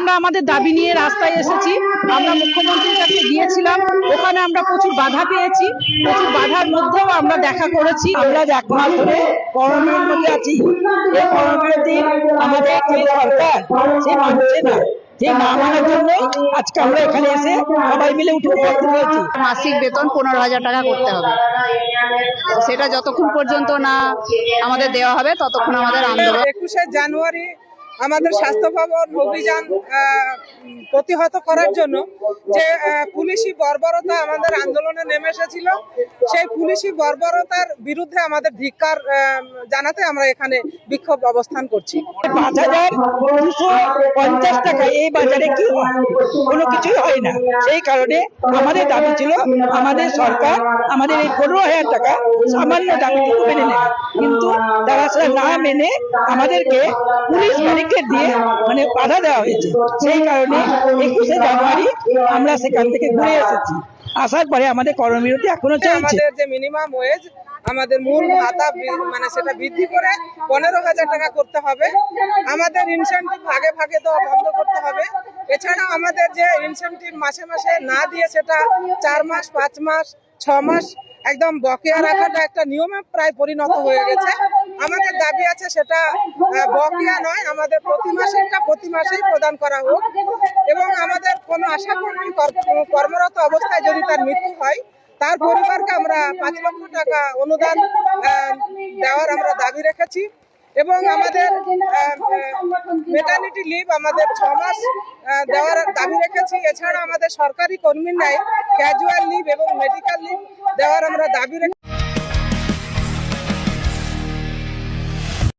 আমরা আমাদের দাবি নিয়ে রাস্তায় এসেছি। আমরা মুখ্যমন্ত্রীর কাছে গিয়েছিলাম, ওখানে আমরা প্রচুর বাধা পেয়েছি। প্রচুর বাধার মধ্যেও আমরা দেখা করেছি। আমরা এক মাস ধরে করোনার মধ্যে আছি। এই করোনার দিন আমাদের যে সরকার সে মানছে না, যে না মানার জন্য আজকে আমরা এখানে এসে সবাই মিলে উঠে পড়তে হয়েছি। মাসিক বেতন 15,000 টাকা করতে হবে, সেটা যতক্ষণ পর্যন্ত না আমাদের দেওয়া হবে ততক্ষণ আমাদের আন্দোলন। 21শে জানুয়ারি আমাদের স্বাস্থ্য ভবন অভিযান প্রতিহত করার জন্য যে পুলিশি বর্বরতা আমাদের আন্দোলনে নেমে এসেছিল, সেই পুলিশি বর্বরতার বিরুদ্ধে আমাদের ধিক্কার জানাতে আমরা এখানে বিক্ষোভ অবস্থান করছি। 5,250 টাকা এই বাজারে কি কোনো কিছুই হয় না। সেই কারণে আমাদের দাবি ছিল আমাদের সরকার আমাদের এই 15,000 টাকা সামান্য দাবিটুকু মেনে নেবে, কিন্তু তারা সেটা না মেনে আমাদেরকে পুলিশ ব্যারিকেড দিয়ে মানে বাধা দেওয়া হয়েছে। সেই কারণে 21শে জানুয়ারি আমরা সেখান থেকে ঘুরে এসেছি। আসার পরে আমাদের কর্মবিরতি এখনো চলছে। আমাদের যে মিনিমাম ওয়েজ, আমাদের মূল ভাতা মানে সেটা বৃদ্ধি করে 15,000 টাকা করতে হবে। আমাদের ইনসেন্টিভ ভাগে ভাগে দেওয়া বন্ধ করতে হবে। এছাড়া আমাদের যে ইনসেন্টিভ মাসে মাসে না দিয়ে সেটা 4 মাস 5 মাস 6 মাস একদম বকেয়া রাখাটা একটা নিয়মে প্রায় পরিণত হয়ে গেছে। আমাদের দাবি আছে সেটা বকেয়া নয়, আমাদের প্রতি মাসেই প্রদান করা হোক। এবং আমাদের কোনো আশাকর্মী কর্মরত অবস্থায় যদি তার মৃত্যু হয়, তার পরিবারকে আমরা 5 লক্ষ টাকা অনুদান দেওয়ার আমরা দাবি রেখেছি। এবং আমাদের ম্যাটারনিটি লিভ আমাদের 6 মাস দেওয়ার দাবি রেখেছি। এছাড়া আমাদের সরকারি কর্মীর ন্যায় ক্যাজুয়াল লিভ এবং মেডিকেল লিভ দেওয়ার আমরা দাবি রেখেছি।